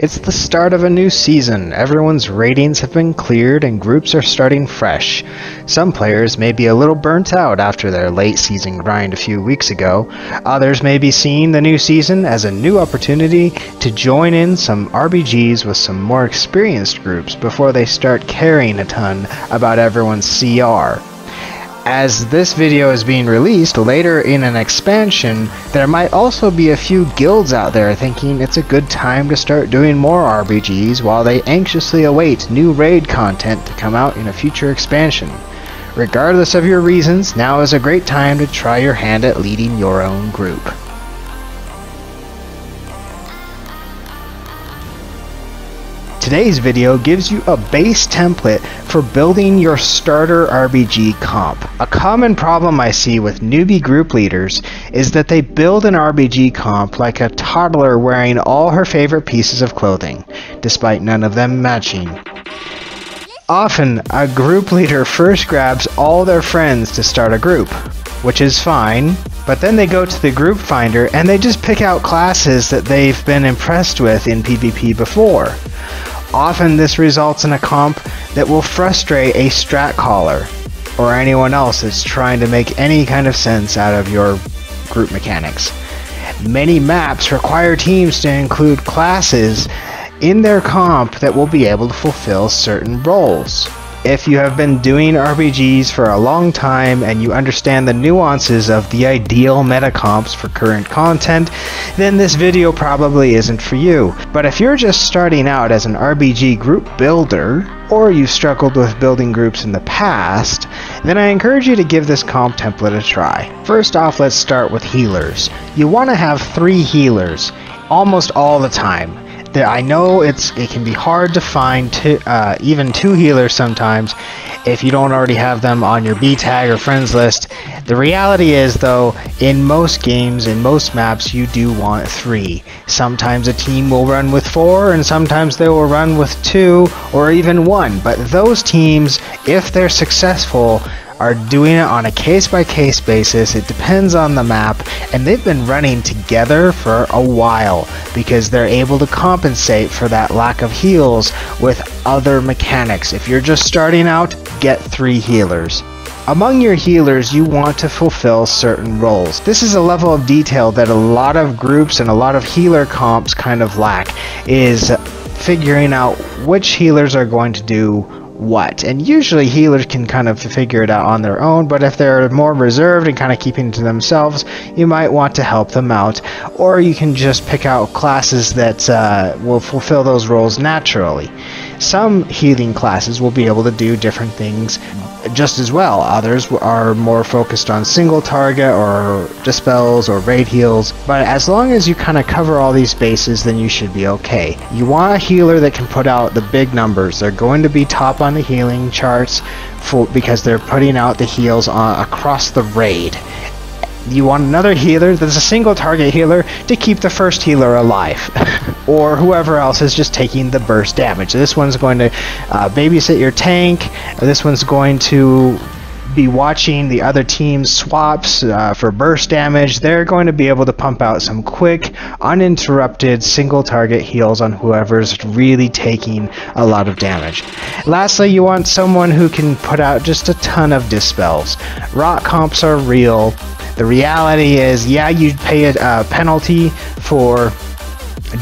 It's the start of a new season. Everyone's ratings have been cleared and groups are starting fresh. Some players may be a little burnt out after their late season grind a few weeks ago. Others may be seeing the new season as a new opportunity to join in some RBGs with some more experienced groups before they start caring a ton about everyone's CR. As this video is being released later in an expansion, there might also be a few guilds out there thinking it's a good time to start doing more RBGs while they anxiously await new raid content to come out in a future expansion. Regardless of your reasons, now is a great time to try your hand at leading your own group. Today's video gives you a base template for building your starter RBG comp. A common problem I see with newbie group leaders is that they build an RBG comp like a toddler wearing all her favorite pieces of clothing, despite none of them matching. Often, a group leader first grabs all their friends to start a group, which is fine, but then they go to the group finder and they just pick out classes that they've been impressed with in PvP before. Often this results in a comp that will frustrate a strat caller or anyone else that's trying to make any kind of sense out of your group mechanics. Many maps require teams to include classes in their comp that will be able to fulfill certain roles. If you have been doing RBGs for a long time and you understand the nuances of the ideal meta comps for current content, then this video probably isn't for you. But if you're just starting out as an RBG group builder, or you've struggled with building groups in the past, then I encourage you to give this comp template a try. First off, let's start with healers. You want to have 3 healers almost all the time. I know it can be hard to find even 2 healers sometimes if you don't already have them on your B tag or friends list. The reality is though, in most games, in most maps, you do want 3. Sometimes a team will run with 4 and sometimes they will run with 2 or even 1. But those teams, if they're successful, are doing it on a case-by-case basis. It depends on the map, and they've been running together for a while because they're able to compensate for that lack of heals with other mechanics. If you're just starting out, get 3 healers. Among your healers, you want to fulfill certain roles. This is a level of detail that a lot of groups and a lot of healer comps kind of lack, is figuring out which healers are going to do what. And usually healers can kind of figure it out on their own, but if they're more reserved and kind of keeping it to themselves, you might want to help them out. Or you can just pick out classes that will fulfill those roles naturally. Some healing classes will be able to do different things just as well. Others are more focused on single target or dispels or raid heals, but as long as you kind of cover all these bases, then you should be okay. You want a healer that can put out the big numbers. They're going to be top on the healing charts because they're putting out the heals across the raid. You want another healer that's a single target healer to keep the first healer alive, or whoever else is just taking the burst damage. This one's going to babysit your tank. This one's going to be watching the other team's swaps for burst damage. They're going to be able to pump out some quick, uninterrupted single target heals on whoever's really taking a lot of damage. Lastly, you want someone who can put out just a ton of dispels. Rot comps are real. The reality is, yeah, you pay a penalty for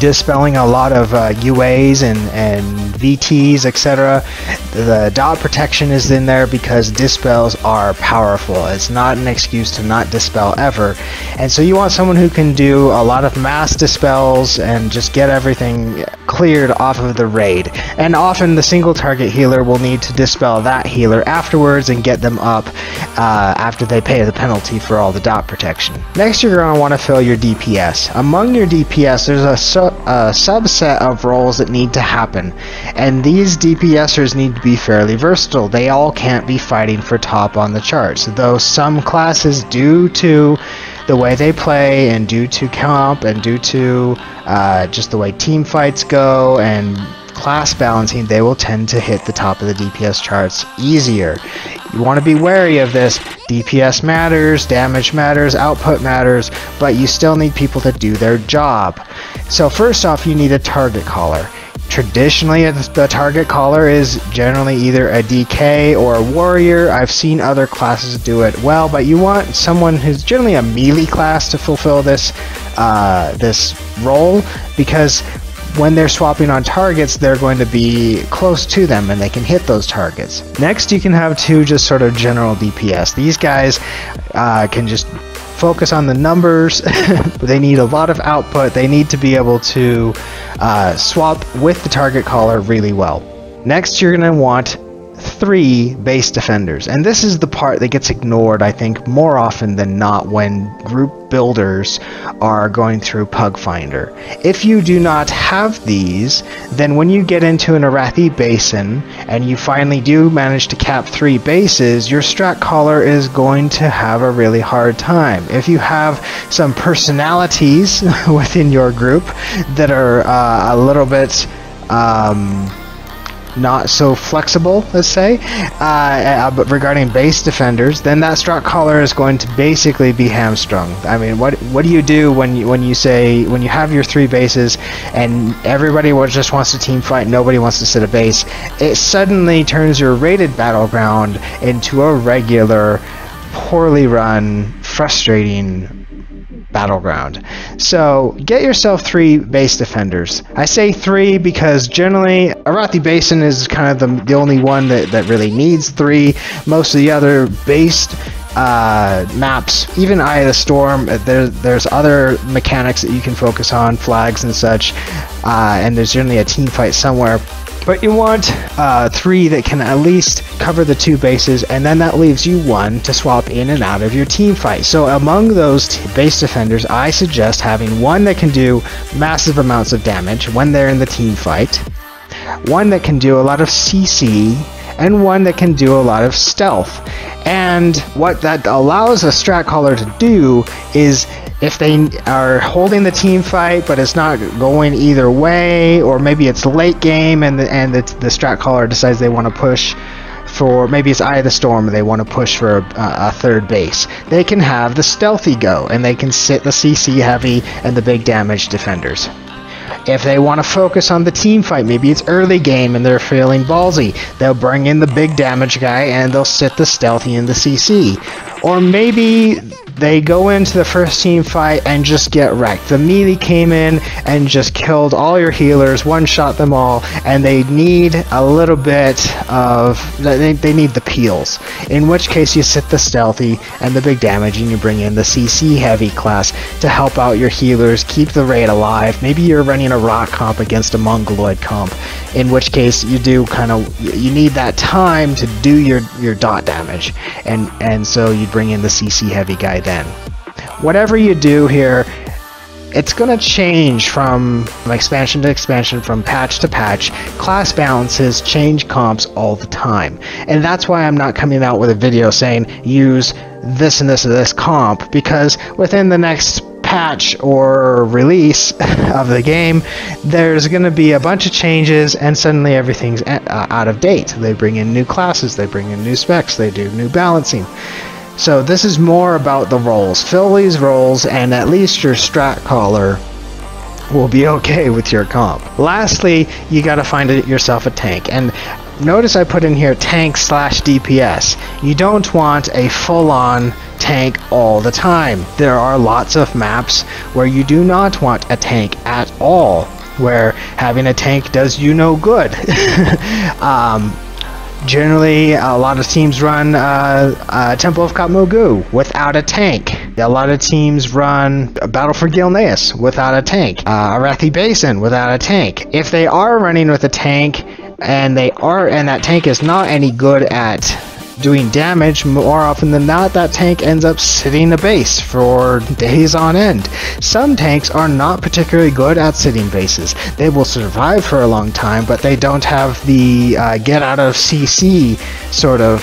dispelling a lot of UAs and VTs, etc. The dot protection is in there because dispels are powerful. It's not an excuse to not dispel ever. And so you want someone who can do a lot of mass dispels and just get everything cleared off of the raid. And often the single target healer will need to dispel that healer afterwards and get them up after they pay the penalty for all the dot protection. Next, you're going to want to fill your DPS. Among your DPS, there's a subset of roles that need to happen, and these DPSers need to be fairly versatile. They all can't be fighting for top on the charts, though some classes, due to the way they play and due to comp and due to just the way team fights go and class balancing, they will tend to hit the top of the DPS charts easier. You want to be wary of this. DPS matters, damage matters, output matters, but you still need people to do their job. So first off, you need a target caller. Traditionally, the target caller is generally either a DK or a warrior. I've seen other classes do it well, but you want someone who's generally a melee class to fulfill this this role, because when they're swapping on targets, they're going to be close to them and they can hit those targets. Next, you can have two just sort of general DPS. These guys can just focus on the numbers. They need a lot of output. They need to be able to swap with the target caller really well. Next, you're going to want 3 base defenders, and this is the part that gets ignored, I think, more often than not when group builders are going through Pug Finder. If you do not have these, then when you get into an Arathi Basin and you finally do manage to cap 3 bases, your strat caller is going to have a really hard time. If you have some personalities within your group that are a little bit not so flexible, let's say, but regarding base defenders, then that strat caller is going to basically be hamstrung. I mean, what do you do when you have your 3 bases and everybody just wants to team fight, nobody wants to sit a base? It suddenly turns your rated battleground into a regular, poorly run, frustrating battleground. So get yourself 3 base defenders. I say 3 because generally Arathi Basin is kind of the only one that really needs 3. Most of the other based maps, even Eye of the Storm, there's other mechanics that you can focus on, flags and such, and there's generally a team fight somewhere. But you want 3 that can at least cover the 2 bases, and then that leaves you 1 to swap in and out of your team fight. So among those base defenders, I suggest having 1 that can do massive amounts of damage when they're in the team fight, 1 that can do a lot of CC, and 1 that can do a lot of stealth. And what that allows a strat caller to do is, if they are holding the team fight but it's not going either way, or maybe it's late game and the strat caller decides they want to push for, maybe it's Eye of the Storm and they want to push for a 3rd base, they can have the stealthy go and they can sit the CC heavy and the big damage defenders. If they want to focus on the team fight, maybe it's early game and they're feeling ballsy, they'll bring in the big damage guy and they'll sit the stealthy and the CC. Or maybe they go into the first team fight and just get wrecked. The melee came in and just killed all your healers, one-shot them all, and they need a little bit of, they need the peels. In which case you sit the stealthy and the big damage and you bring in the CC heavy class to help out your healers, keep the raid alive. Maybe you're running a rock comp against a mongoloid comp, in which case you need that time to do your dot damage, and so you bring in the CC heavy guy then. Whatever you do here, it's going to change from expansion to expansion, from patch to patch. Class balances change comps all the time, and that's why I'm not coming out with a video saying use this and this and this comp, because within the next patch or release of the game, there's going to be a bunch of changes and suddenly everything's out of date. They bring in new classes, they bring in new specs, they do new balancing. So this is more about the roles. Fill these roles and at least your strat caller will be okay with your comp. Lastly, you got to find yourself a tank. And notice I put in here tank / DPS. You don't want a full-on tank all the time. There are lots of maps where you do not want a tank at all, where having a tank does you no good. Generally, a lot of teams run Temple of Katmogu without a tank. A lot of teams run Battle for Gilneas without a tank. Arathi Basin without a tank. If they are running with a tank and that tank is not any good at doing damage, more often than not that tank ends up sitting a base for days on end. Some tanks are not particularly good at sitting bases. They will survive for a long time, but they don't have the get out of CC sort of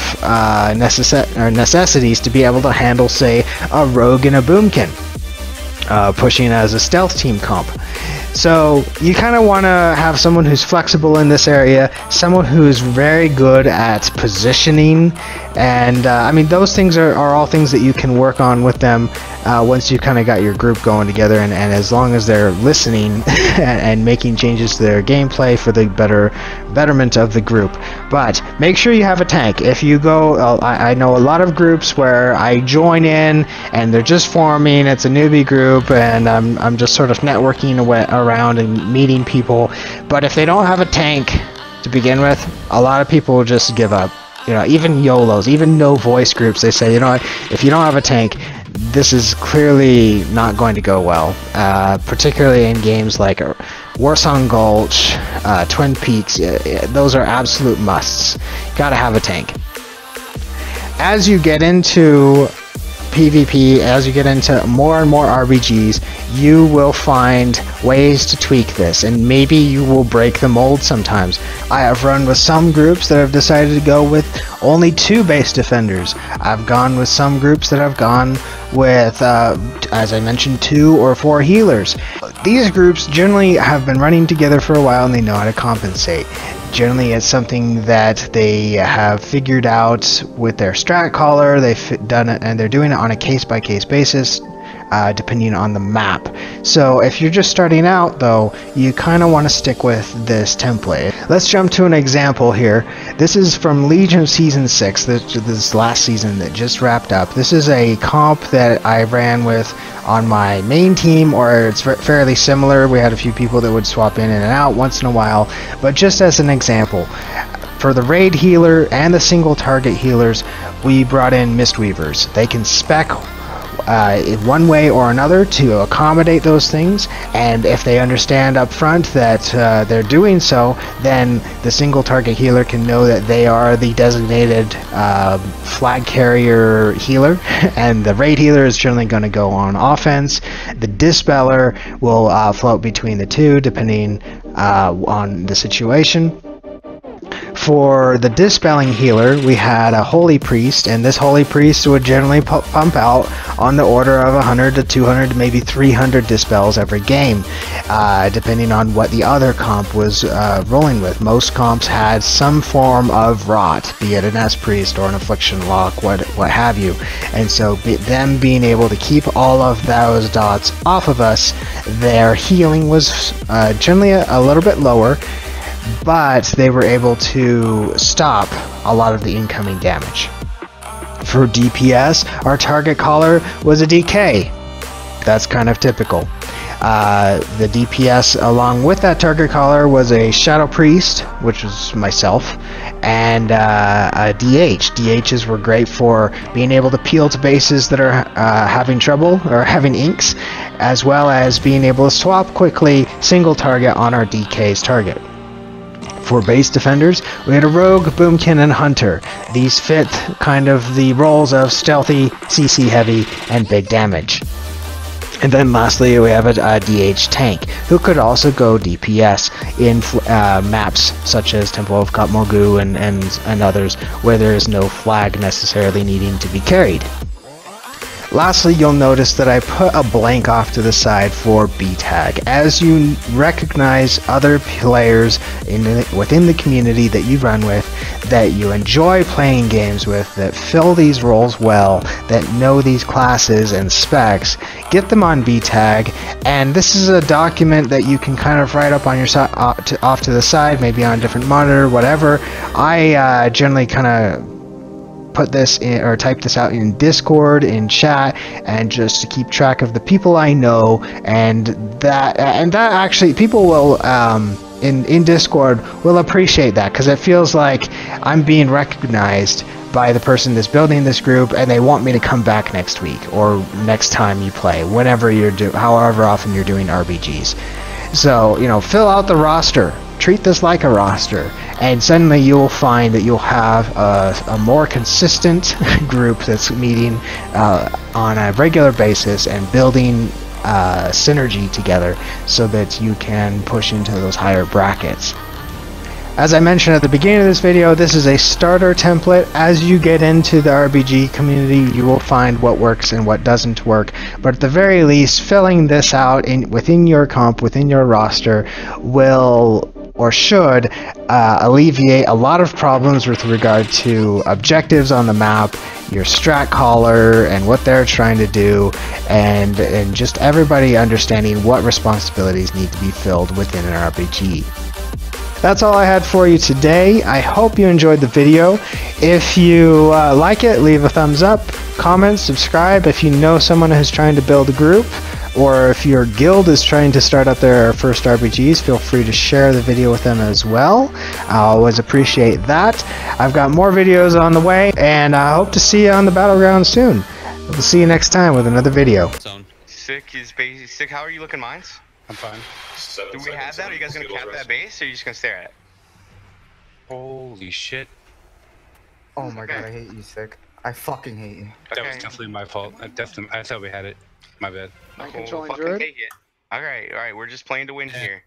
necessities to be able to handle, say, a rogue and a boomkin. Pushing as a stealth team comp. So you kind of want to have someone who's flexible in this area, someone who's very good at positioning, and I mean, those things are all things that you can work on with them once you kind of got your group going together, and as long as they're listening and making changes to their gameplay for the betterment of the group. But make sure you have a tank. If you go, I know a lot of groups where I join in and they're just forming, it's a newbie group, and I'm just sort of networking around and meeting people, but if they don't have a tank to begin with, a lot of people will just give up. You know, even YOLOs, even no voice groups, they say, you know what, if you don't have a tank, this is clearly not going to go well, particularly in games like Warsong Gulch, Twin Peaks. Those are absolute musts. Gotta have a tank. As you get into PvP, as you get into more and more RBGs, you will find ways to tweak this, and maybe you will break the mold sometimes. I have run with some groups that have decided to go with only 2 base defenders. I've gone with some groups that have gone with, as I mentioned, 2 or 4 healers. These groups generally have been running together for a while and they know how to compensate. Generally, it's something that they have figured out with their strat caller. They've done it, and they're doing it on a case-by-case basis, depending on the map. So if you're just starting out, though, you kind of want to stick with this template. Let's jump to an example here. This is from Legion Season 6, this last season that just wrapped up. This is a comp that I ran with on my main team, or it's fairly similar. We had a few people that would swap in and out once in a while, but just as an example, for the raid healer and the single target healers, we brought in Mistweavers. They can spec in one way or another to accommodate those things, and if they understand up front that they're doing so, then the single target healer can know that they are the designated flag carrier healer, and the raid healer is generally going to go on offense. The dispeller will float between the two depending on the situation. For the dispelling healer, we had a holy priest, and this holy priest would generally pump out on the order of 100 to 200, maybe 300 dispels every game, depending on what the other comp was rolling with. Most comps had some form of rot, be it an S-priest or an affliction lock, what have you, and so them being able to keep all of those dots off of us, their healing was generally a little bit lower, but they were able to stop a lot of the incoming damage. For DPS, our target caller was a DK. That's kind of typical. The DPS along with that target caller was a Shadow Priest, which was myself, and a DH. DHs were great for being able to peel to bases that are having trouble or having inks, as well as being able to swap quickly single target on our DK's target. For base defenders, we had a rogue, boomkin, and hunter. These fit kind of the roles of stealthy, CC heavy, and big damage. And then lastly, we have a DH tank, who could also go DPS in maps such as Temple of Katmogu and others, where there is no flag necessarily needing to be carried. Lastly, you'll notice that I put a blank off to the side for B-Tag. As you recognize other players within the community that you run with, that you enjoy playing games with, that fill these roles well, that know these classes and specs, get them on B-Tag, and this is a document that you can kind of write up on your off to the side, maybe on a different monitor, whatever. I generally kind of put this in, or type this out in Discord, in chat, and just to keep track of the people I know, and that actually people will in Discord will appreciate that, because it feels like I'm being recognized by the person that's building this group, and they want me to come back next week or next time you play, whenever however often you're doing RBGs. So, you know, fill out the roster. Treat this like a roster, and suddenly you'll find that you'll have a more consistent group that's meeting on a regular basis and building synergy together so that you can push into those higher brackets. As I mentioned at the beginning of this video, this is a starter template. As you get into the RBG community, you will find what works and what doesn't work. But at the very least, filling this out within your comp, within your roster, will or should alleviate a lot of problems with regard to objectives on the map, your strat caller and what they're trying to do, and just everybody understanding what responsibilities need to be filled within an RPG. That's all I had for you today. I hope you enjoyed the video. If you like it, leave a thumbs up, comment, subscribe. If you know someone who's trying to build a group, or if your guild is trying to start up their first RBGs, feel free to share the video with them as well. I always appreciate that. I've got more videos on the way, and I hope to see you on the battleground soon. We'll see you next time with another video. Sick is basically sick. How are you looking, mines? I'm fine. Do we have that? Are you guys gonna cap that base, or are you just gonna stare at it? Holy shit. Oh my god, I hate you, Sick. I fucking hate you. That was definitely my fault. I thought we had it. My bad. I'm controlling fucking Druid. take it. Alright, we're just playing to win here.